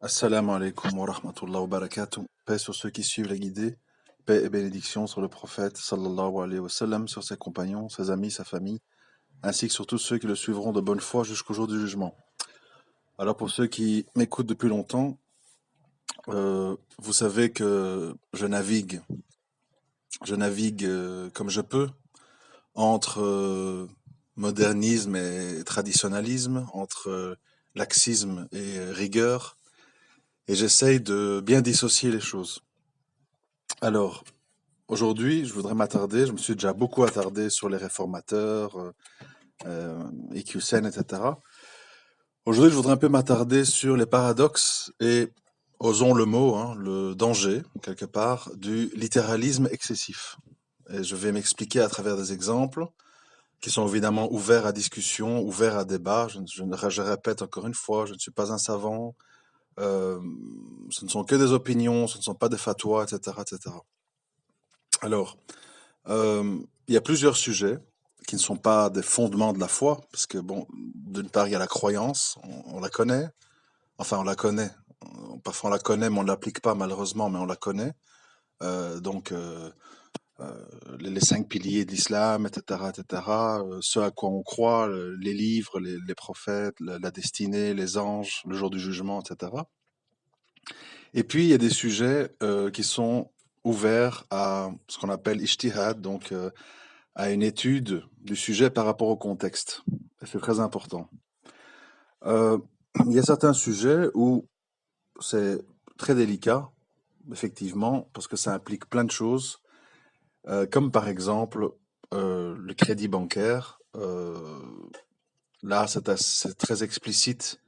Assalamu alaikum wa rahmatullah wa barakatuh. Paix sur ceux qui suivent la guidée. Paix et bénédiction sur le prophète sallallahu alayhi wa sallam, sur ses compagnons, ses amis, sa famille, ainsi que sur tous ceux qui le suivront de bonne foi jusqu'au jour du jugement. Alors pour ceux qui m'écoutent depuis longtemps, vous savez que je navigue comme je peux entre modernisme et traditionnalisme, entre laxisme et rigueur, et j'essaye de bien dissocier les choses. Alors, aujourd'hui, je me suis déjà beaucoup attardé sur les réformateurs, EQCN, etc. Aujourd'hui, je voudrais un peu m'attarder sur les paradoxes et, osons le mot, hein, le danger, quelque part, du littéralisme excessif. Et je vais m'expliquer à travers des exemples qui sont évidemment ouverts à discussion, ouverts à débat. Je répète encore une fois, je ne suis pas un savant. Ce ne sont que des opinions, ce ne sont pas des fatwas, etc., etc. Alors, il y a plusieurs sujets qui ne sont pas des fondements de la foi, parce que, bon, d'une part, il y a la croyance, on la connaît, enfin, on la connaît, parfois on la connaît, mais on ne l'applique pas, malheureusement, mais on la connaît. Donc, les cinq piliers de l'islam, etc., etc., ce à quoi on croit, les livres, les prophètes, la destinée, les anges, le jour du jugement, etc. Et puis, il y a des sujets qui sont ouverts à ce qu'on appelle ijtihad, donc à une étude du sujet par rapport au contexte. Et c'est très important. Euh, il y a certains sujets où c'est très délicat, effectivement, parce que ça implique plein de choses, comme par exemple le crédit bancaire. Là, c'est très explicite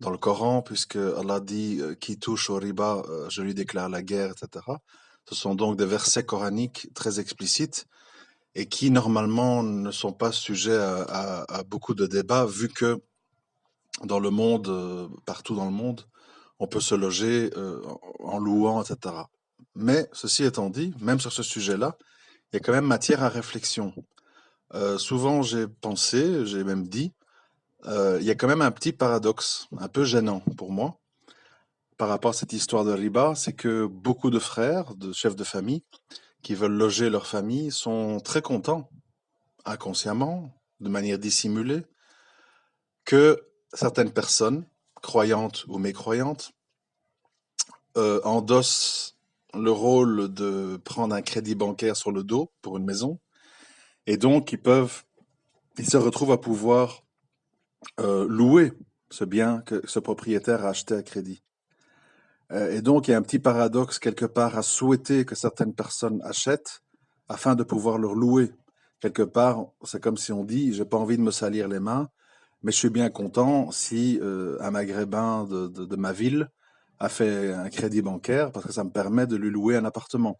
dans le Coran, puisque Allah dit qui touche au riba, je lui déclare la guerre, etc. Ce sont donc des versets coraniques très explicites et qui normalement ne sont pas sujets à beaucoup de débats, vu que dans le monde, partout dans le monde, on peut se loger en louant, etc. Mais ceci étant dit, même sur ce sujet-là, il y a quand même matière à réflexion. Souvent, j'ai pensé, j'ai même dit, il y a quand même un petit paradoxe, un peu gênant pour moi, par rapport à cette histoire de riba, c'est que beaucoup de frères, de chefs de famille, qui veulent loger leur famille, sont très contents, inconsciemment, de manière dissimulée, que certaines personnes, croyantes ou mécroyantes, endossent le rôle de prendre un crédit bancaire sur le dos pour une maison, et donc ils se retrouvent à pouvoir louer ce bien que ce propriétaire a acheté à crédit. Et donc il y a un petit paradoxe quelque part à souhaiter que certaines personnes achètent afin de pouvoir leur louer. Quelque part, c'est comme si on dit, j'ai pas envie de me salir les mains, mais je suis bien content si un maghrébin de ma ville a fait un crédit bancaire parce que ça me permet de lui louer un appartement.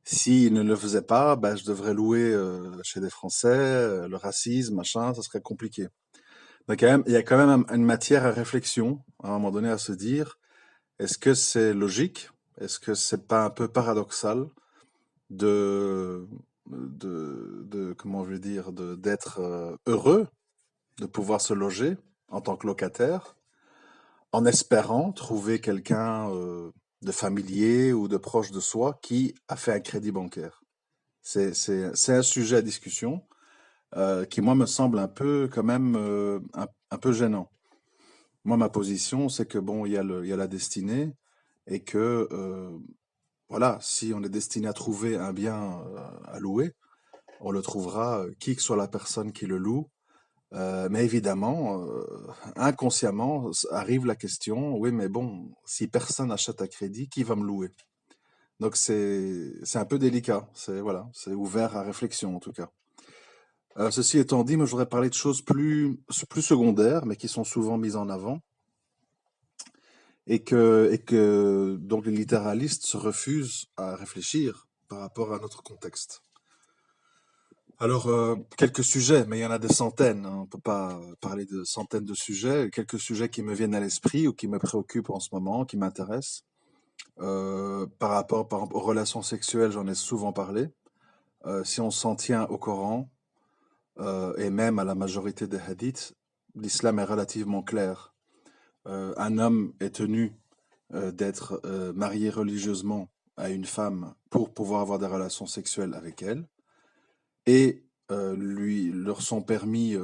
S'il ne le faisait pas, ben, je devrais louer chez des Français, le racisme, machin, ça serait compliqué. Donc il y a quand même une matière à réflexion, à un moment donné, à se dire, est-ce que c'est logique? Est-ce que c'est pas un peu paradoxal de, comment je vais dire, d'être heureux de pouvoir se loger en tant que locataire, en espérant trouver quelqu'un de familier ou de proche de soi qui a fait un crédit bancaire. C'est un sujet à discussion qui, moi, me semble un peu, quand même, un peu gênant. Moi, ma position, c'est que, bon, il y a la destinée et que, voilà, si on est destiné à trouver un bien à louer, on le trouvera, qui que soit la personne qui le loue. Mais évidemment, inconsciemment, arrive la question, oui, mais bon, si personne achète à crédit, qui va me louer? Donc c'est un peu délicat. C'est voilà, c'est ouvert à réflexion en tout cas. Ceci étant dit, moi je voudrais parler de choses plus secondaires, mais qui sont souvent mises en avant, et que donc les littéralistes se refusent à réfléchir par rapport à notre contexte. Alors, quelques sujets, mais il y en a des centaines, hein, on ne peut pas parler de centaines de sujets. Quelques sujets qui me viennent à l'esprit ou qui me préoccupent en ce moment, qui m'intéressent. Par exemple, aux relations sexuelles, j'en ai souvent parlé. Si on s'en tient au Coran, et même à la majorité des hadiths, l'islam est relativement clair. Un homme est tenu d'être marié religieusement à une femme pour pouvoir avoir des relations sexuelles avec elle, et leur sont permis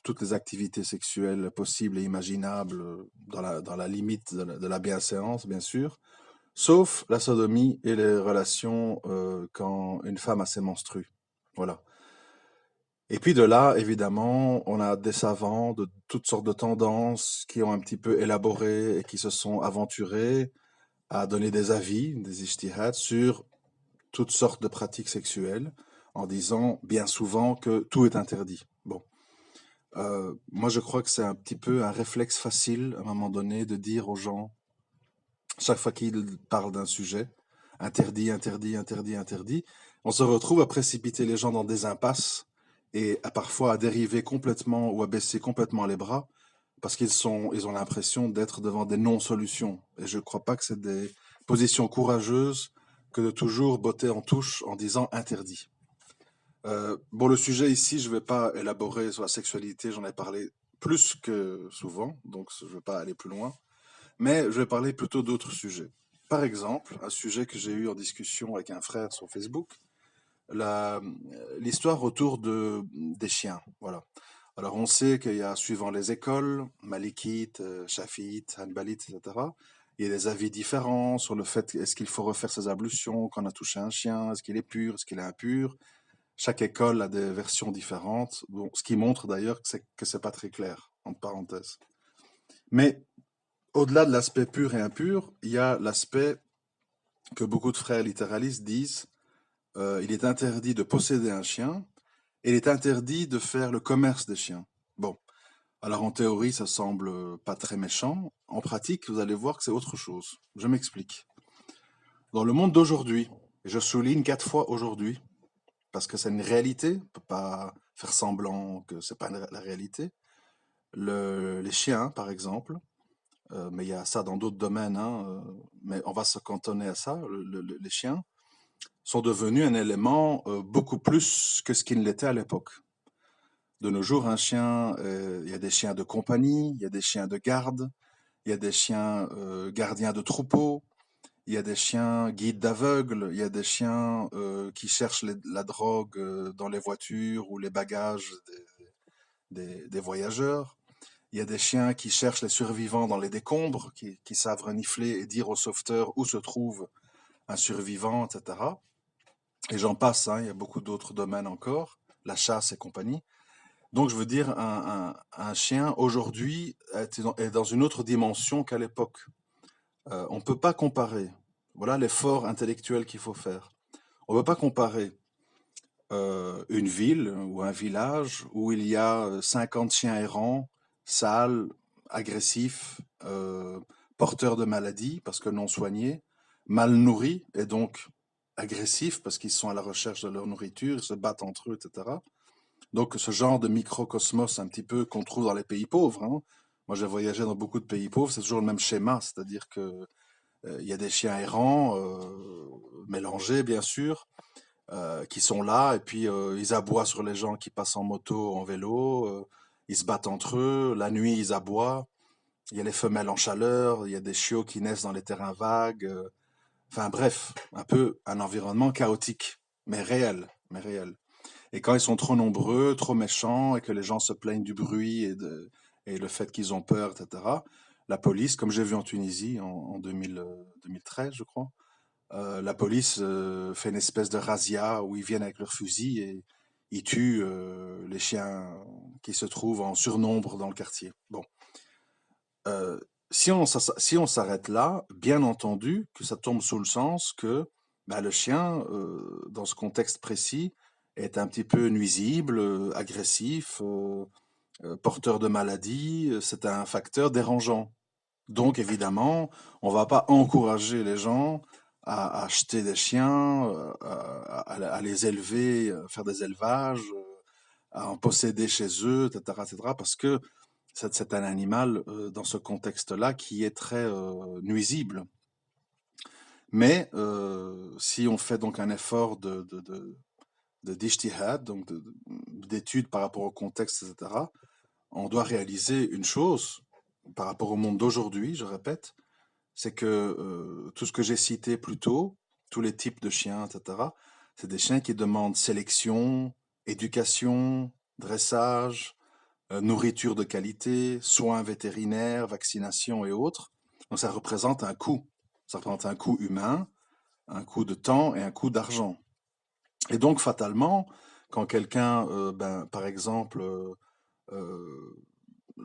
toutes les activités sexuelles possibles et imaginables dans la limite de la bienséance, bien sûr, sauf la sodomie et les relations quand une femme a ses menstrues. Voilà. Et puis de là, évidemment, on a des savants de toutes sortes de tendances qui ont un petit peu élaboré et qui se sont aventurés à donner des avis, des ijtihads, sur toutes sortes de pratiques sexuelles, en disant bien souvent que tout est interdit. Bon, moi je crois que c'est un petit peu un réflexe facile à un moment donné de dire aux gens, chaque fois qu'ils parlent d'un sujet, interdit, interdit, interdit, interdit, on se retrouve à précipiter les gens dans des impasses et à parfois à dériver complètement ou à baisser complètement les bras parce ils ont l'impression d'être devant des non-solutions. Et je ne crois pas que c'est des positions courageuses que de toujours botter en touche en disant interdit. Bon, le sujet ici, je ne vais pas élaborer sur la sexualité, j'en ai parlé plus que souvent, donc je ne vais pas aller plus loin, mais je vais parler plutôt d'autres sujets. Par exemple, un sujet que j'ai eu en discussion avec un frère sur Facebook, la- l'histoire autour des chiens. Voilà. Alors, on sait qu'il y a, suivant les écoles, Malikites, Shafi'ites, Hanbalites, etc., il y a des avis différents sur le fait est-ce qu'il faut refaire ses ablutions quand on a touché un chien, est-ce qu'il est pur, est-ce qu'il est impur. Chaque école a des versions différentes, bon, ce qui montre d'ailleurs que c'est pas très clair, entre parenthèses. Mais au-delà de l'aspect pur et impur, il y a l'aspect que beaucoup de frères littéralistes disent il est interdit de posséder un chien et il est interdit de faire le commerce des chiens. Bon, alors en théorie, ça semble pas très méchant. En pratique, vous allez voir que c'est autre chose. Je m'explique. Dans le monde d'aujourd'hui, et je souligne 4 fois aujourd'hui, parce que c'est une réalité, on ne peut pas faire semblant que c'est pas la réalité. Les chiens, par exemple, mais il y a ça dans d'autres domaines, hein, mais on va se cantonner à ça. Les chiens sont devenus un élément beaucoup plus que ce qu'ils l'étaient à l'époque. De nos jours, un chien, il y a des chiens de compagnie, il y a des chiens de garde, il y a des chiens gardiens de troupeaux, il y a des chiens guides d'aveugles, il y a des chiens qui cherchent la drogue dans les voitures ou les bagages des voyageurs. Il y a des chiens qui cherchent les survivants dans les décombres, qui savent renifler et dire aux sauveteurs où se trouve un survivant, etc. Et j'en passe, hein, il y a beaucoup d'autres domaines encore, la chasse et compagnie. Donc, je veux dire, un chien aujourd'hui est dans une autre dimension qu'à l'époque. On ne peut pas comparer. Voilà l'effort intellectuel qu'il faut faire. On ne peut pas comparer une ville ou un village où il y a 50 chiens errants, sales, agressifs, porteurs de maladies parce que non soignés, mal nourris et donc agressifs parce qu'ils sont à la recherche de leur nourriture, ils se battent entre eux, etc. Donc ce genre de microcosmos un petit peu qu'on trouve dans les pays pauvres, hein. Moi j'ai voyagé dans beaucoup de pays pauvres, c'est toujours le même schéma, c'est-à-dire que il y a des chiens errants, mélangés bien sûr, qui sont là et puis ils aboient sur les gens qui passent en moto, en vélo, ils se battent entre eux, la nuit ils aboient, il y a les femelles en chaleur, il y a des chiots qui naissent dans les terrains vagues, enfin bref, un peu un environnement chaotique, mais réel, mais réel. Et quand ils sont trop nombreux, trop méchants et que les gens se plaignent du bruit et le fait qu'ils ont peur, etc., la police, comme j'ai vu en Tunisie en 2013, je crois, la police fait une espèce de razzia où ils viennent avec leurs fusils et ils tuent les chiens qui se trouvent en surnombre dans le quartier. Bon, euh, si on s'arrête là, bien entendu que ça tombe sous le sens que bah, le chien, dans ce contexte précis, est un petit peu nuisible, agressif, porteur de maladies, c'est un facteur dérangeant. Donc, évidemment, on va pas encourager les gens à acheter des chiens, à les élever, faire des élevages, à en posséder chez eux, etc., etc., parce que c'est un animal dans ce contexte-là qui est très nuisible. Mais si on fait donc un effort d'ijtihad, donc d'études par rapport au contexte, etc., on doit réaliser une chose par rapport au monde d'aujourd'hui, je répète, c'est que tout ce que j'ai cité plus tôt, tous les types de chiens, etc., c'est des chiens qui demandent sélection, éducation, dressage, nourriture de qualité, soins vétérinaires, vaccination et autres. Donc ça représente un coût. Ça représente un coût humain, un coût de temps et un coût d'argent. Et donc fatalement, quand quelqu'un, par exemple, euh,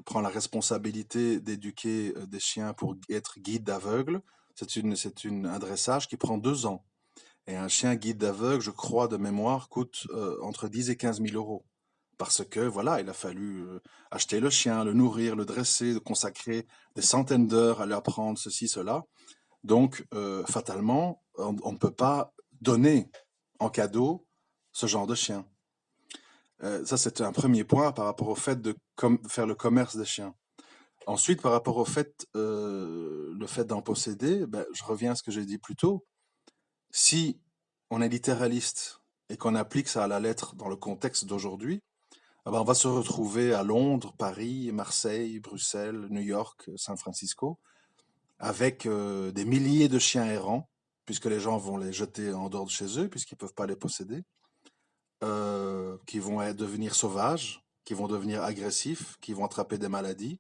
prend la responsabilité d'éduquer des chiens pour être guide d'aveugle, un dressage qui prend 2 ans. Et un chien guide d'aveugle, je crois de mémoire, coûte entre 10 et 15 000 euros. Parce que voilà, il a fallu acheter le chien, le nourrir, le dresser, consacrer des centaines d'heures à lui apprendre ceci, cela. Donc, fatalement, on ne peut pas donner en cadeau ce genre de chien. Ça, c'est un premier point par rapport au fait de faire le commerce des chiens. Ensuite, par rapport au fait, le fait d'en posséder, ben, je reviens à ce que j'ai dit plus tôt. Si on est littéraliste et qu'on applique ça à la lettre dans le contexte d'aujourd'hui, ah ben, on va se retrouver à Londres, Paris, Marseille, Bruxelles, New York, San Francisco, avec des milliers de chiens errants, puisque les gens vont les jeter en dehors de chez eux, puisqu'ils ne peuvent pas les posséder, qui vont devenir sauvages, qui vont devenir agressifs, qui vont attraper des maladies.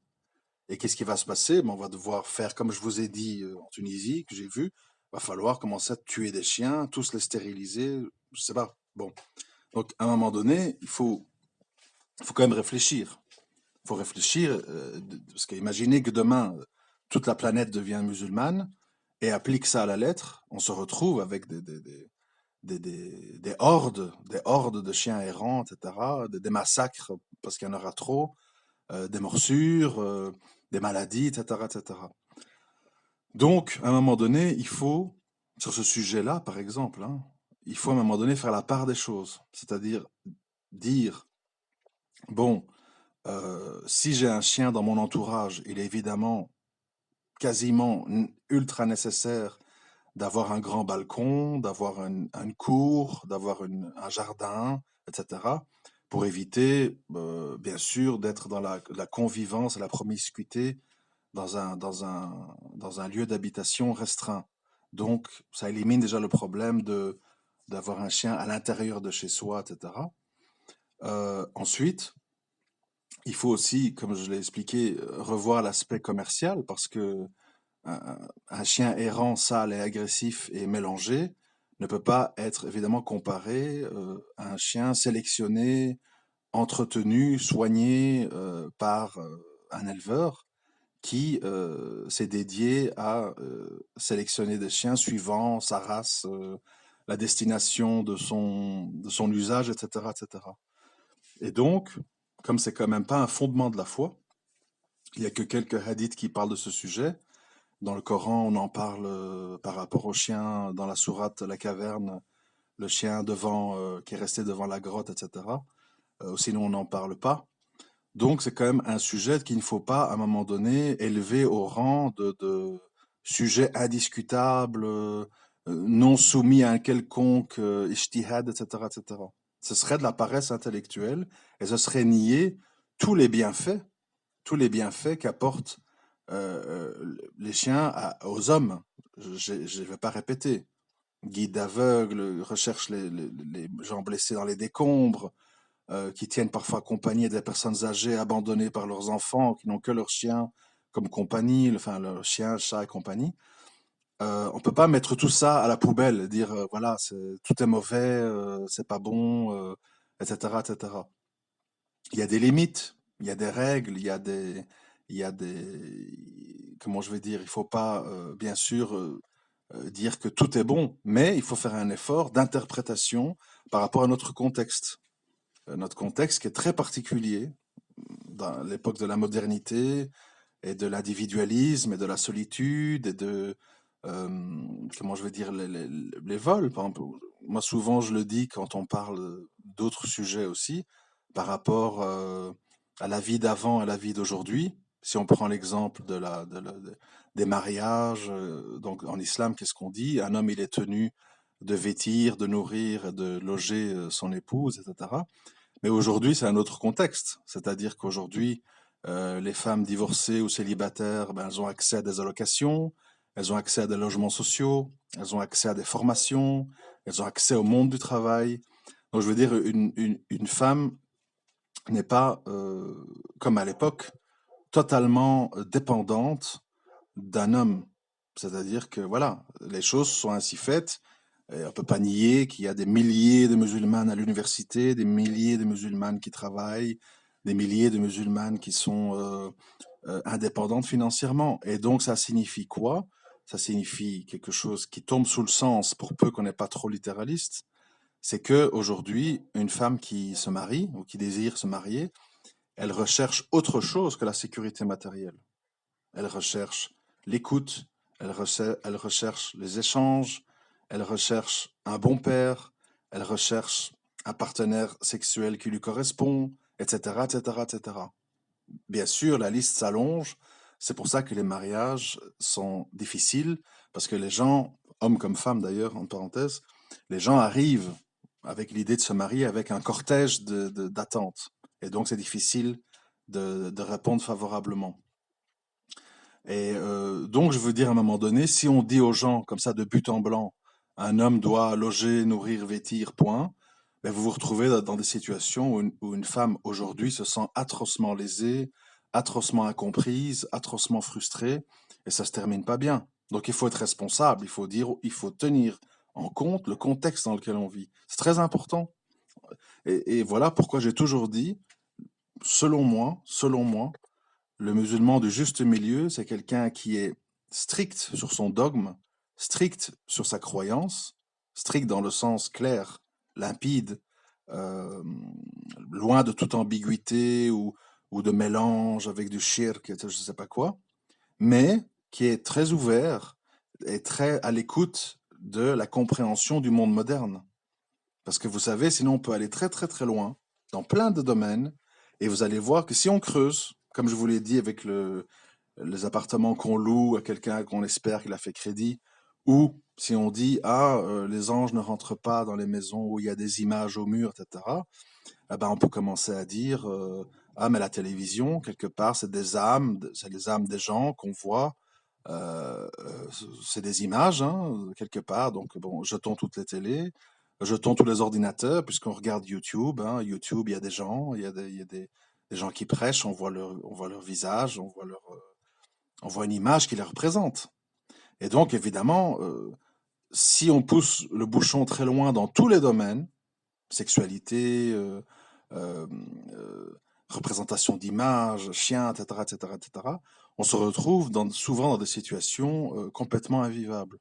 Et qu'est-ce qui va se passer? Ben, on va devoir faire, comme je vous ai dit en Tunisie, que j'ai vu, va falloir commencer à tuer des chiens, tous les stériliser, je sais pas. Bon. Donc, à un moment donné, il faut quand même réfléchir. Il faut réfléchir, parce qu'imaginez que demain, toute la planète devient musulmane et applique ça à la lettre, on se retrouve avec des hordes de chiens errants, etc., des massacres parce qu'il y en aura trop, des morsures, des maladies, etc., etc. Donc, à un moment donné, il faut, sur ce sujet-là, par exemple, hein, il faut à un moment donné faire la part des choses. C'est-à-dire dire, bon, si j'ai un chien dans mon entourage, il est évidemment quasiment ultra nécessaire d'avoir un grand balcon, d'avoir une cour, d'avoir un jardin, etc., pour éviter, bien sûr, d'être dans la convivence et la promiscuité dans un lieu d'habitation restreint. Donc, ça élimine déjà le problème d'avoir un chien à l'intérieur de chez soi, etc. Ensuite, il faut aussi, comme je l'ai expliqué, revoir l'aspect commercial parce que un chien errant, sale et agressif et mélangé ne peut pas être évidemment comparé à un chien sélectionné, entretenu, soigné par un éleveur qui s'est dédié à sélectionner des chiens suivant sa race, la destination de son usage, etc., etc. Et donc, comme c'est quand même pas un fondement de la foi, il y a que quelques hadiths qui parlent de ce sujet. Dans le Coran, on en parle par rapport au chien dans la sourate La Caverne, le chien qui est resté devant la grotte, etc. Sinon, on n'en parle pas. Donc, c'est quand même un sujet qu'il ne faut pas, à un moment donné, élever au rang de sujet indiscutable, non soumis à un quelconque ijtihad, etc., etc. Ce serait de la paresse intellectuelle et ce serait nier tous les bienfaits, tous les bienfaits qu'apportent les chiens aux hommes. Je ne vais pas répéter. Guide aveugle, recherche les gens blessés dans les décombres, qui tiennent parfois compagnie à des personnes âgées abandonnées par leurs enfants, qui n'ont que leur chien comme compagnie, enfin leur chien, chat et compagnie. On peut pas mettre tout ça à la poubelle, dire voilà, tout est mauvais, c'est pas bon, etc., etc. Il y a des limites, il y a des règles, comment je vais dire, il faut pas, bien sûr, dire que tout est bon, mais il faut faire un effort d'interprétation par rapport à notre contexte. Notre contexte qui est très particulier dans l'époque de la modernité et de l'individualisme et de la solitude et comment je vais dire, les vols. Par exemple, moi, souvent, je le dis quand on parle d'autres sujets aussi, par rapport à la vie d'avant et la vie d'aujourd'hui. Si on prend l'exemple des mariages, donc en islam, qu'est-ce qu'on dit? Un homme, il est tenu de vêtir, de nourrir et de loger son épouse, etc. Mais aujourd'hui, c'est un autre contexte. C'est-à-dire qu'aujourd'hui, les femmes divorcées ou célibataires, ben, elles ont accès à des allocations, elles ont accès à des logements sociaux, elles ont accès à des formations, elles ont accès au monde du travail. Donc je veux dire, une femme n'est pas, comme à l'époque, totalement dépendante d'un homme. C'est-à-dire que voilà, les choses sont ainsi faites. Et on peut pas nier qu'il y a des milliers de musulmanes à l'université, des milliers de musulmanes qui travaillent, des milliers de musulmanes qui sont indépendantes financièrement. Et donc ça signifie quoi? Ça signifie quelque chose qui tombe sous le sens pour peu qu'on n'est pas trop littéraliste. C'est que aujourd'hui, une femme qui se marie ou qui désire se marier, elle recherche autre chose que la sécurité matérielle. Elle recherche l'écoute, elle recherche les échanges, elle recherche un bon père, elle recherche un partenaire sexuel qui lui correspond, etc., etc., etc. Bien sûr, la liste s'allonge. C'est pour ça que les mariages sont difficiles, parce que les gens, hommes comme femmes d'ailleurs, en parenthèse, les gens arrivent avec l'idée de se marier avec un cortège d'attentes. Et donc, c'est difficile de répondre favorablement. Et donc, je veux dire, à un moment donné, si on dit aux gens, comme ça, de but en blanc, un homme doit loger, nourrir, vêtir, point, ben vous vous retrouvez dans des situations où une femme, aujourd'hui, se sent atrocement lésée, atrocement incomprise, atrocement frustrée, et ça se termine pas bien. Donc, il faut être responsable, il faut dire, il faut tenir en compte le contexte dans lequel on vit. C'est très important. Et voilà pourquoi j'ai toujours dit, selon moi, le musulman du juste milieu, c'est quelqu'un qui est strict sur son dogme, strict sur sa croyance, strict dans le sens clair, limpide, euh, loin de toute ambiguïté ou de mélange avec du shirk, je ne sais pas quoi, mais qui est très ouvert et très à l'écoute de la compréhension du monde moderne. Parce que vous savez, sinon on peut aller très très très loin dans plein de domaines et vous allez voir que si on creuse, comme je vous l'ai dit avec les appartements qu'on loue à quelqu'un qu'on espère qu'il a fait crédit, ou si on dit ah les anges ne rentrent pas dans les maisons où il y a des images au mur, etc. Eh ben on peut commencer à dire ah mais la télévision quelque part c'est les âmes des gens qu'on voit, c'est des images hein, quelque part. Donc bon, jetons toutes les télés, jetons tous les ordinateurs puisqu'on regarde YouTube. Hein. YouTube, il y a des gens, il y a des gens qui prêchent, on voit leur visage, on voit une image qui les représente. Et donc, évidemment, si on pousse le bouchon très loin dans tous les domaines, sexualité, euh, euh, représentation d'images, chiens, etc., etc., etc., on se retrouve souvent dans des situations complètement invivables.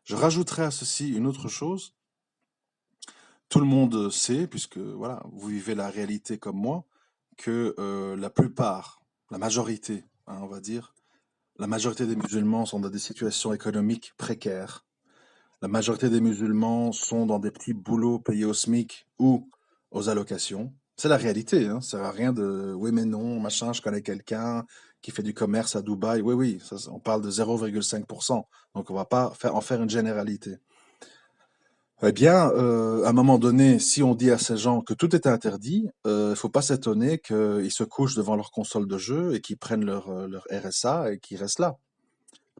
Je rajouterai à ceci une autre chose. Tout le monde sait, puisque voilà, vous vivez la réalité comme moi, que la plupart, la majorité, hein, on va dire, la majorité des musulmans sont dans des situations économiques précaires. La majorité des musulmans sont dans des petits boulots payés au SMIC ou aux allocations. C'est la réalité, hein. Ça sert à rien de oui mais non, machin, je connais quelqu'un qui fait du commerce à Dubaï. Oui, oui, on parle de 0,5%. Donc on va pas en faire une généralité. Eh bien, à un moment donné, si on dit à ces gens que tout est interdit, il faut pas s'étonner qu'ils se couchent devant leur console de jeu et qu'ils prennent leur RSA et qu'ils restent là.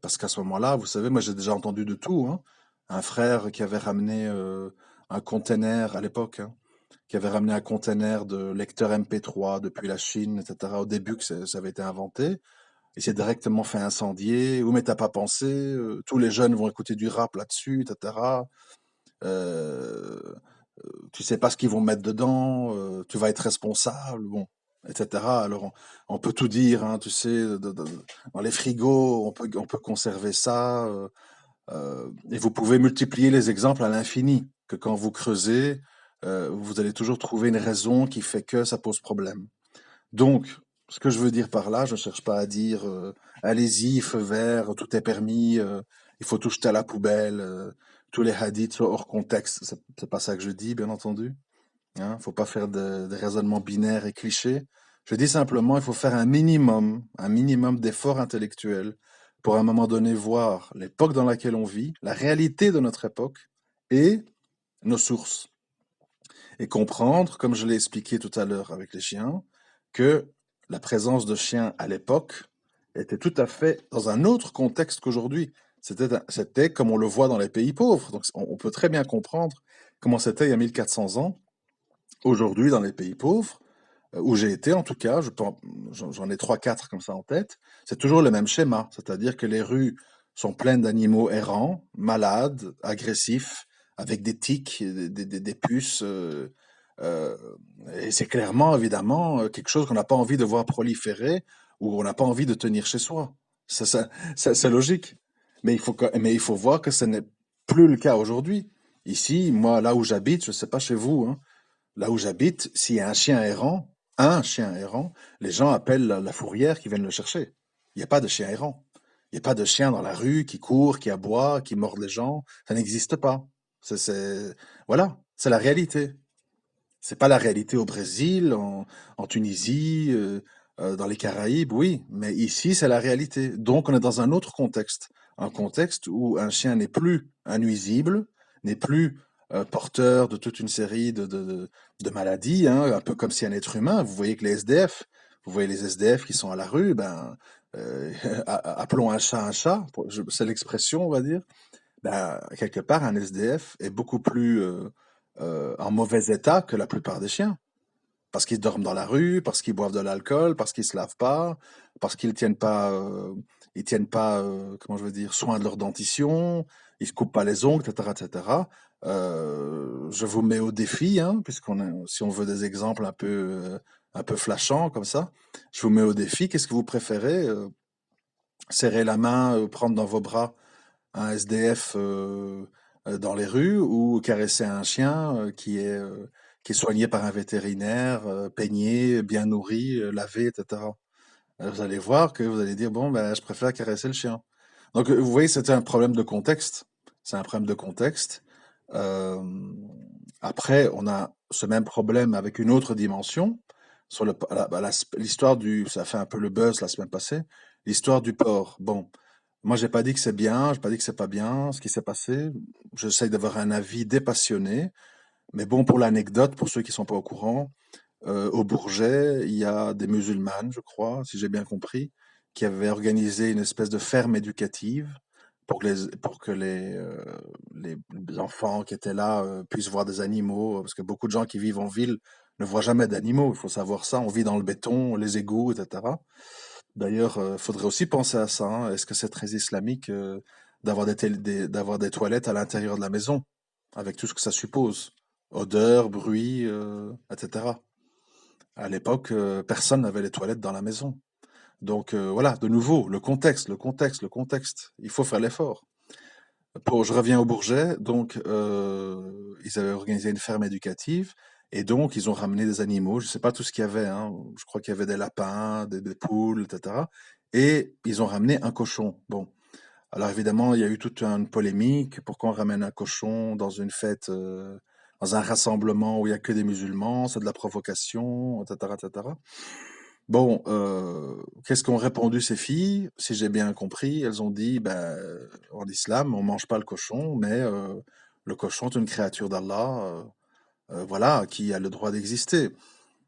Parce qu'à ce moment-là, vous savez, moi j'ai déjà entendu de tout, hein. Un frère qui avait ramené un container à l'époque, hein, qui avait ramené un container de lecteur MP3 depuis la Chine, etc. Au début que ça avait été inventé, il s'est directement fait incendier. Oui, mais t'as pas pensé, tous les jeunes vont écouter du rap là-dessus, etc. Euh, tu sais pas ce qu'ils vont mettre dedans, tu vas être responsable, bon, etc. Alors on peut tout dire, hein, tu sais, dans les frigos, on peut conserver ça, et vous pouvez multiplier les exemples à l'infini, que quand vous creusez, vous allez toujours trouver une raison qui fait que ça pose problème. Donc, ce que je veux dire par là, je ne cherche pas à dire allez-y, feu vert, tout est permis, il faut tout jeter à la poubelle, tous les hadiths sont hors contexte. C'est pas ça que je dis, bien entendu. Hein, faut pas faire de raisonnements binaires et clichés. Je dis simplement, il faut faire un minimum d'efforts intellectuels pour à un moment donné voir l'époque dans laquelle on vit, la réalité de notre époque et nos sources. Et comprendre, comme je l'ai expliqué tout à l'heure avec les chiens, que la présence de chiens à l'époque était tout à fait dans un autre contexte qu'aujourd'hui. C'était comme on le voit dans les pays pauvres. Donc on peut très bien comprendre comment c'était il y a 1400 ans. Aujourd'hui, dans les pays pauvres, où j'ai été en tout cas, j'en ai trois, quatre comme ça en tête, c'est toujours le même schéma. C'est-à-dire que les rues sont pleines d'animaux errants, malades, agressifs, avec des tiques, des puces. Euh, et c'est clairement, évidemment, quelque chose qu'on n'a pas envie de voir proliférer ou on n'a pas envie de tenir chez soi. C'est logique. Mais il faut voir que ce n'est plus le cas aujourd'hui. Ici, moi, là où j'habite, je ne sais pas chez vous, hein, là où j'habite, s'il y a un chien errant, les gens appellent la fourrière qui vienne le chercher. Il n'y a pas de chien errant. Il n'y a pas de chien dans la rue qui court, qui aboie, qui mord les gens. Ça n'existe pas. Voilà, c'est la réalité. C'est pas la réalité au Brésil, en Tunisie, dans les Caraïbes, oui, mais ici, c'est la réalité. Donc, on est dans un autre contexte. Un contexte où un chien n'est plus un nuisible, n'est plus porteur de toute une série de maladies, hein, un peu comme si un être humain. Vous voyez les SDF qui sont à la rue, ben, euh, appelons un chat, c'est l'expression, on va dire. Ben, quelque part, un SDF est beaucoup plus en mauvais état que la plupart des chiens. Parce qu'ils dorment dans la rue, parce qu'ils boivent de l'alcool, parce qu'ils se lavent pas, parce ils tiennent pas, comment je veux dire, soin de leur dentition, ils se coupent pas les ongles, etc., etc. Je vous mets au défi, hein, si on veut des exemples un peu flashants comme ça, je vous mets au défi. Qu'est-ce que vous préférez? Serrer la main, prendre dans vos bras un SDF dans les rues ou caresser un chien qui est soigné par un vétérinaire, peigné, bien nourri, lavé, etc. Vous allez voir que vous allez dire, bon, ben, je préfère caresser le chien. Donc, vous voyez, c'est un problème de contexte. C'est un problème de contexte. Euh, Après, on a ce même problème avec une autre dimension. Sur l'histoire ça fait un peu le buzz la semaine passée, l'histoire du porc. Bon, moi, j'ai pas dit que c'est bien, j'ai pas dit que c'est pas bien ce qui s'est passé. J'essaye d'avoir un avis dépassionné. Mais bon, pour l'anecdote, pour ceux qui sont pas au courant, au Bourget, il y a des musulmanes, je crois, si j'ai bien compris, qui avaient organisé une espèce de ferme éducative pour que les enfants qui étaient là puissent voir des animaux, parce que beaucoup de gens qui vivent en ville ne voient jamais d'animaux. Il faut savoir ça. On vit dans le béton, les égouts, etc. D'ailleurs, il faudrait aussi penser à ça, hein. Est-ce que c'est très islamique d'avoir des toilettes à l'intérieur de la maison, avec tout ce que ça suppose? Odeur, bruit, etc. À l'époque, personne n'avait les toilettes dans la maison. Donc voilà, de nouveau, le contexte. Il faut faire l'effort. Je reviens au Bourget, donc ils avaient organisé une ferme éducative et donc ils ont ramené des animaux, je ne sais pas tout ce qu'il y avait, hein, je crois qu'il y avait des lapins, des poules, etc. Et ils ont ramené un cochon. Bon, alors évidemment, il y a eu toute une polémique, pourquoi on ramène un cochon dans une fête, dans un rassemblement où il n'y a que des musulmans, c'est de la provocation, etc., etc. Bon, qu'est-ce qu'ont répondu ces filles? Si j'ai bien compris, elles ont dit, ben, en islam, on mange pas le cochon, mais le cochon est une créature d'Allah, voilà, qui a le droit d'exister.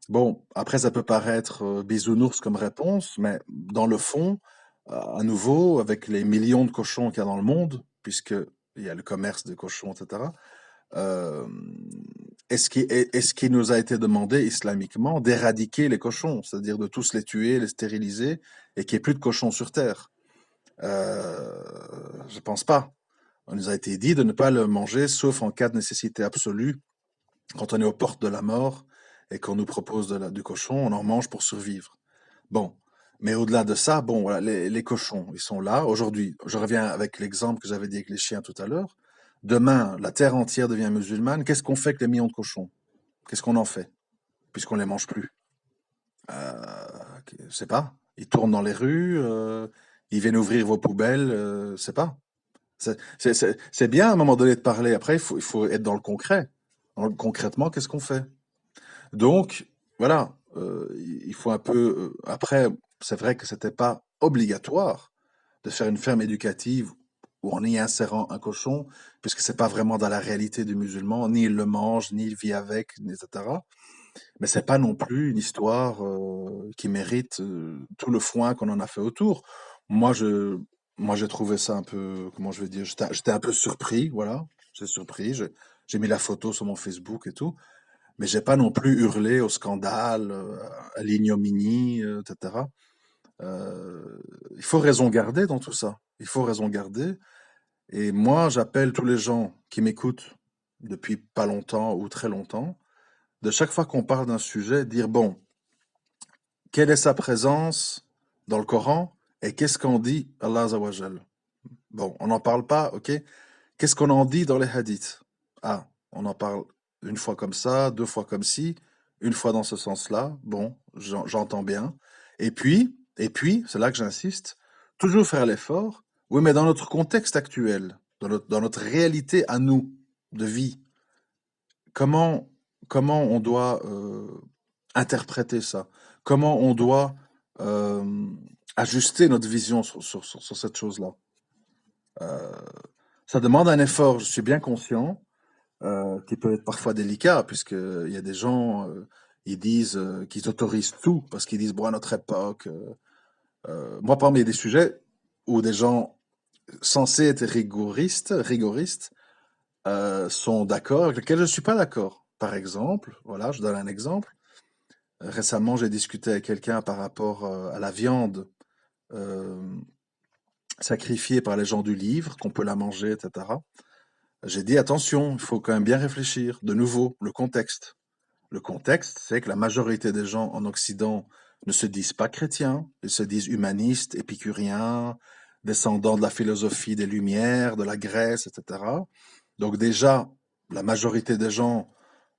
Bon, après, ça peut paraître bisounours comme réponse, mais dans le fond, à nouveau, avec les millions de cochons qu'il y a dans le monde, puisque il y a le commerce de cochons, etc., euh, est-ce qu'il nous a été demandé islamiquement d'éradiquer les cochons, c'est-à-dire de tous les tuer, les stériliser, et qu'il n'y ait plus de cochons sur Terre? Je pense pas. On nous a été dit de ne pas le manger, sauf en cas de nécessité absolue, quand on est aux portes de la mort et qu'on nous propose du cochon, on en mange pour survivre. Bon, mais au-delà de ça, bon, voilà, les cochons, ils sont là. Aujourd'hui, je reviens avec l'exemple que j'avais dit avec les chiens tout à l'heure. Demain, la terre entière devient musulmane. Qu'est-ce qu'on fait avec les millions de cochons? Qu'est-ce qu'on en fait? Puisqu'on les mange plus. Je sais pas. Ils tournent dans les rues, ils viennent ouvrir vos poubelles, je sais pas. C'est bien à un moment donné de parler. Après, il faut être dans le concret. Concrètement, qu'est-ce qu'on fait? Donc, voilà, il faut un peu. Après, c'est vrai que c'était pas obligatoire de faire une ferme éducative où en y insérant un cochon, puisque c'est pas vraiment dans la réalité du musulman, ni il le mange, ni il vit avec, etc. Mais c'est pas non plus une histoire qui mérite tout le foin qu'on en a fait autour. Moi, moi j'ai trouvé ça un peu, comment je vais dire, j'étais un peu surpris, voilà. J'ai surpris, j'ai mis la photo sur mon Facebook et tout, mais j'ai pas non plus hurlé au scandale, à l'ignominie, etc. Il faut raison garder dans tout ça. Il faut raison garder. Et moi, j'appelle tous les gens qui m'écoutent depuis pas longtemps ou très longtemps, de chaque fois qu'on parle d'un sujet, dire, bon, quelle est sa présence dans le Coran et qu'est-ce qu'en dit Allah Azawajal? Bon, on n'en parle pas, ok? Qu'est-ce qu'on en dit dans les hadiths? Ah, on en parle une fois comme ça, deux fois comme ci, une fois dans ce sens-là. Bon, j'entends bien. Et puis, c'est là que j'insiste, toujours faire l'effort. Oui, mais dans notre contexte actuel, dans notre réalité à nous, de vie, comment, comment on doit interpréter ça? Comment on doit euh, ajuster notre vision sur cette chose-là? Euh, Ça demande un effort, je suis bien conscient, qui peut être parfois délicat, puisqu'il y a des gens, ils disent qu'ils autorisent tout, parce qu'ils disent, bon, à notre époque, moi, parmi des sujets où des gens censés être rigoristes sont d'accord, avec lesquels je ne suis pas d'accord. Par exemple, voilà, je donne un exemple. Récemment, j'ai discuté avec quelqu'un par rapport à la viande euh, sacrifiée par les gens du livre, qu'on peut la manger, etc. J'ai dit attention, il faut quand même bien réfléchir. De nouveau, le contexte. Le contexte, c'est que la majorité des gens en Occident ne se disent pas chrétiens, ils se disent humanistes, épicuriens, descendants de la philosophie des Lumières, de la Grèce, etc. Donc déjà, la majorité des gens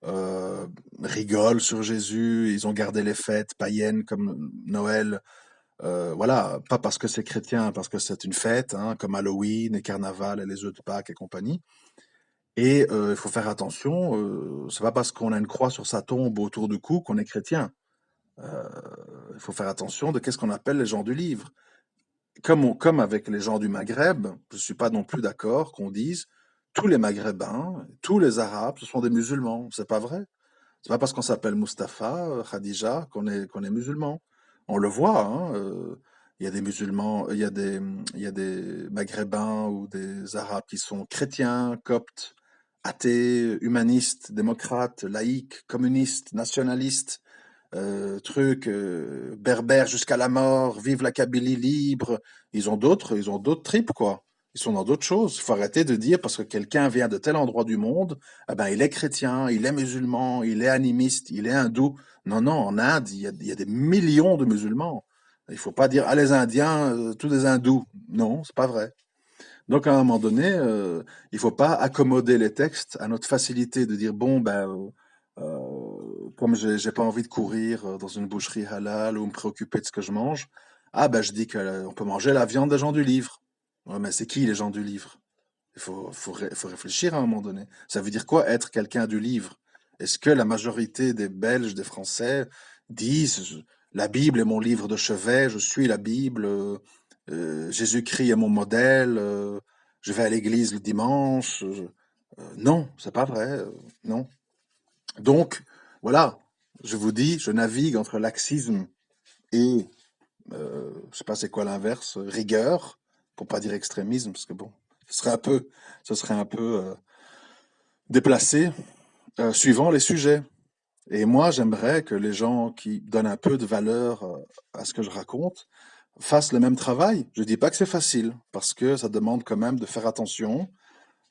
euh, rigolent sur Jésus, ils ont gardé les fêtes païennes comme Noël, voilà, pas parce que c'est chrétien, parce que c'est une fête, hein, comme Halloween et Carnaval et les œufs de Pâques et compagnie. Et il faut faire attention, c'est pas parce qu'on a une croix sur sa tombe autour du cou qu'on est chrétien. Il faut faire attention de qu'est-ce qu'on appelle les gens du livre. Comme avec les gens du Maghreb, je suis pas non plus d'accord qu'on dise tous les Maghrébins, tous les Arabes, ce sont des musulmans. C'est pas vrai. C'est pas parce qu'on s'appelle Mustapha, Khadija, qu'on est musulman. On le voit, hein, il y a des musulmans, il y a des Maghrébins ou des Arabes qui sont chrétiens, coptes, athées, humanistes, démocrates, laïcs, communistes, nationalistes, berbères jusqu'à la mort, vive la Kabylie libre. Ils ont d'autres tripes, quoi. Ils sont dans d'autres choses. Il faut arrêter de dire parce que quelqu'un vient de tel endroit du monde, eh ben, il est chrétien, il est musulman, il est animiste, il est hindou. Non, non, en Inde, il y a des millions de musulmans. Il faut pas dire, ah, les Indiens, tous des hindous. Non, c'est pas vrai. Donc, à un moment donné, il faut pas accommoder les textes à notre facilité de dire, bon, ben, comme j'ai pas envie de courir dans une boucherie halal ou me préoccuper de ce que je mange, ah ben je dis qu'on peut manger la viande des gens du livre. Ouais, mais c'est qui les gens du livre? Il faut réfléchir à un moment donné. Ça veut dire quoi être quelqu'un du livre? Est-ce que la majorité des Belges, des Français disent la Bible est mon livre de chevet, je suis la Bible, Jésus-Christ est mon modèle, je vais à l'église le dimanche? Non, c'est pas vrai, non. Donc, voilà, je vous dis, je navigue entre laxisme et, je sais pas c'est quoi l'inverse, rigueur, pour pas dire extrémisme, parce que bon, ce serait un peu déplacé, suivant les sujets. Et moi, j'aimerais que les gens qui donnent un peu de valeur à ce que je raconte fassent le même travail. Je dis pas que c'est facile, parce que ça demande quand même de faire attention,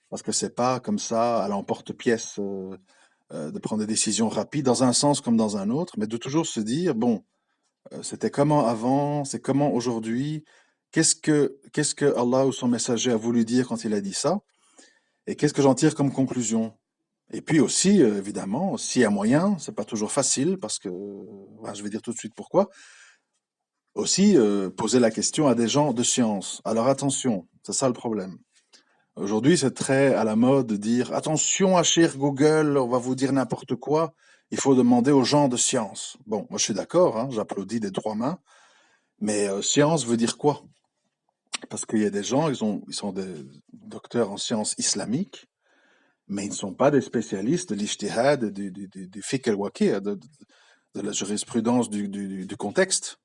parce que c'est pas comme ça à l'emporte-pièce. De prendre des décisions rapides dans un sens comme dans un autre, mais de toujours se dire, bon, c'était comment avant, c'est comment aujourd'hui, qu'est-ce que Allah ou son messager a voulu dire quand il a dit ça, et qu'est-ce que j'en tire comme conclusion. Et puis aussi, évidemment, s'il y a moyen, c'est pas toujours facile, parce que, voilà, je vais dire tout de suite pourquoi, aussi poser la question à des gens de science. Alors attention, c'est ça le problème. Aujourd'hui, c'est très à la mode de dire attention à cher Google, on va vous dire n'importe quoi. Il faut demander aux gens de science. Bon, moi je suis d'accord, hein, j'applaudis des trois mains, mais science veut dire quoi? Parce qu'il y a des gens, ils sont des docteurs en sciences islamiques, mais ils ne sont pas des spécialistes de l'ijtihad, du fiqh al-waqi', de la jurisprudence du contexte.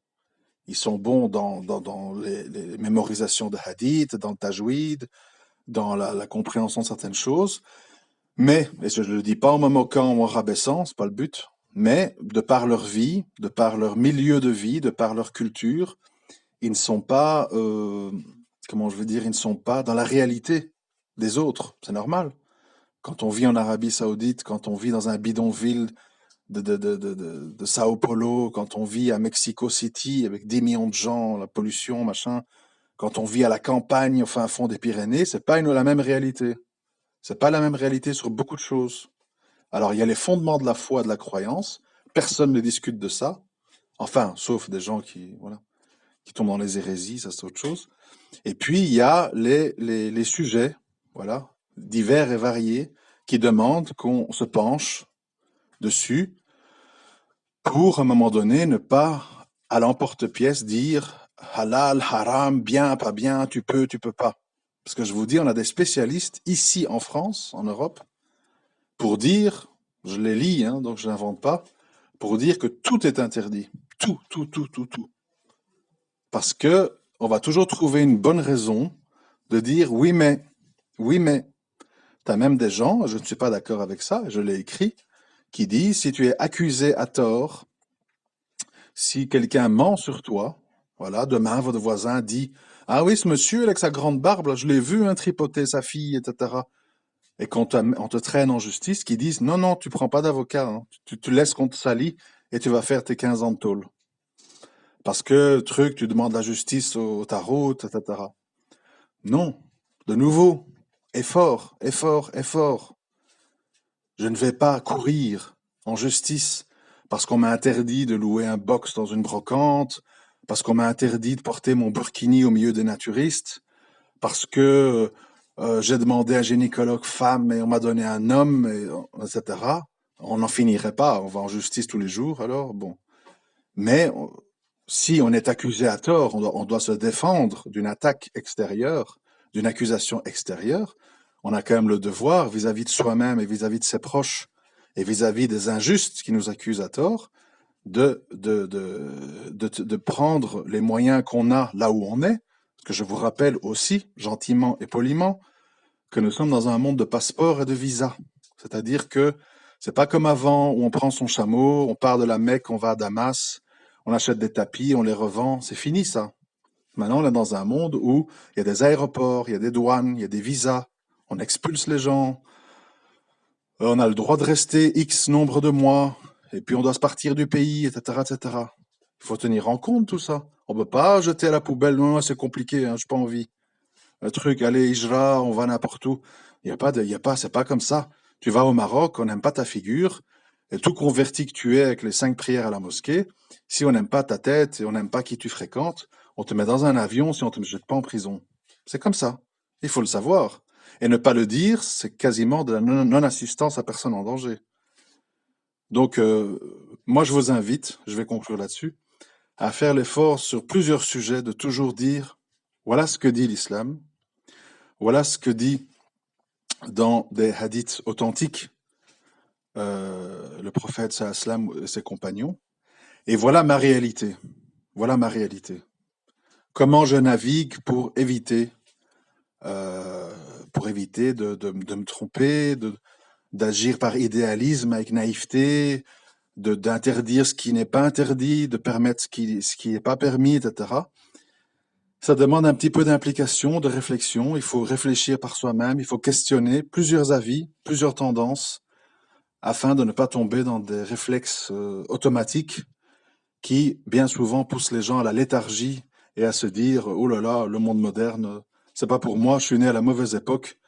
Ils sont bons dans les mémorisations de hadith, dans le tajwid, dans la compréhension de certaines choses. Mais, et je ne le dis pas en me moquant ou en rabaissant, c'est pas le but, mais de par leur vie, de par leur milieu de vie, de par leur culture, ils ne sont pas, comment je veux dire, ils ne sont pas dans la réalité des autres. C'est normal. Quand on vit en Arabie Saoudite, quand on vit dans un bidonville de Sao Paulo, quand on vit à Mexico City avec 10 millions de gens, la pollution, machin, quand on vit à la campagne, au fin fond des Pyrénées, c'est pas la même réalité. C'est pas la même réalité sur beaucoup de choses. Alors, il y a les fondements de la foi, de la croyance. Personne ne discute de ça. Enfin, sauf des gens qui, voilà, qui tombent dans les hérésies, ça c'est autre chose. Et puis, il y a les sujets, voilà, divers et variés, qui demandent qu'on se penche dessus pour, à un moment donné, ne pas, à l'emporte-pièce, dire halal, haram, bien, pas bien, tu peux pas. Parce que je vous dis, on a des spécialistes ici en France, en Europe, pour dire, je les lis, hein, donc je n'invente pas, pour dire que tout est interdit. Tout, tout, tout, tout, tout. Parce que on va toujours trouver une bonne raison de dire oui, mais, oui, mais. T'as même des gens, je ne suis pas d'accord avec ça, je l'ai écrit, qui disent si tu es accusé à tort, si quelqu'un ment sur toi, voilà, demain votre voisin dit ah oui, ce monsieur avec sa grande barbe, là, je l'ai vu tripoter sa fille, etc. Et qu'on on te traîne en justice, qui disent non, non, tu prends pas d'avocat, hein. Tu laisses qu'on te salit et tu vas faire tes 15 ans de tôle. Parce que, truc, tu demandes la justice au tarot, etc. Non. De nouveau, effort, effort, effort. Je ne vais pas courir en justice parce qu'on m'a interdit de louer un box dans une brocante, parce qu'on m'a interdit de porter mon burkini au milieu des naturistes, parce que j'ai demandé un gynécologue femme et on m'a donné un homme, etc. On n'en finirait pas, on va en justice tous les jours, alors bon. Mais si on est accusé à tort, on doit se défendre d'une attaque extérieure, d'une accusation extérieure. On a quand même le devoir vis-à-vis de soi-même et vis-à-vis de ses proches et vis-à-vis des injustes qui nous accusent à tort, de prendre les moyens qu'on a là où on est. Parce que je vous rappelle aussi, gentiment et poliment, que nous sommes dans un monde de passeports et de visas. C'est-à-dire que c'est pas comme avant où on prend son chameau, on part de la Mecque, on va à Damas, on achète des tapis, on les revend. C'est fini ça. Maintenant, on est dans un monde où il y a des aéroports, il y a des douanes, il y a des visas, on expulse les gens, on a le droit de rester X nombre de mois, et puis on doit se partir du pays, etc., etc. Il faut tenir en compte tout ça. On peut pas jeter à la poubelle. Non, non, c'est compliqué, hein, j'ai pas envie. Le truc, allez, Ijra, on va n'importe où. C'est pas comme ça. Tu vas au Maroc, on n'aime pas ta figure, et tout converti que tu es avec les 5 prières à la mosquée, si on n'aime pas ta tête et on n'aime pas qui tu fréquentes, on te met dans un avion si on te jette pas en prison. C'est comme ça. Il faut le savoir. Et ne pas le dire, c'est quasiment de la non-assistance à personne en danger. Donc, moi, je vous invite, je vais conclure là-dessus, à faire l'effort sur plusieurs sujets de toujours dire, voilà ce que dit l'islam, voilà ce que dit dans des hadiths authentiques le prophète sallam et ses compagnons, et voilà ma réalité. Voilà ma réalité. Comment je navigue pour éviter de me tromper, d'agir par idéalisme avec naïveté, d'interdire ce qui n'est pas interdit, de permettre ce qui n'est pas permis, etc. Ça demande un petit peu d'implication, de réflexion. Il faut réfléchir par soi-même, il faut questionner plusieurs avis, plusieurs tendances, afin de ne pas tomber dans des réflexes automatiques qui, bien souvent, poussent les gens à la léthargie et à se dire « Oh là là, le monde moderne, c'est pas pour moi, je suis né à la mauvaise époque.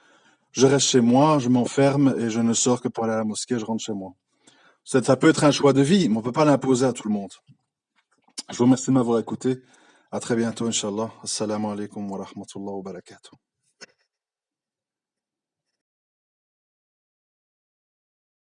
Je reste chez moi, je m'enferme et je ne sors que pour aller à la mosquée, je rentre chez moi. » Ça peut être un choix de vie, mais on ne peut pas l'imposer à tout le monde. Je vous remercie de m'avoir écouté. À très bientôt, Inch'Allah. Assalamu alaikum wa rahmatullahi wa barakatuh.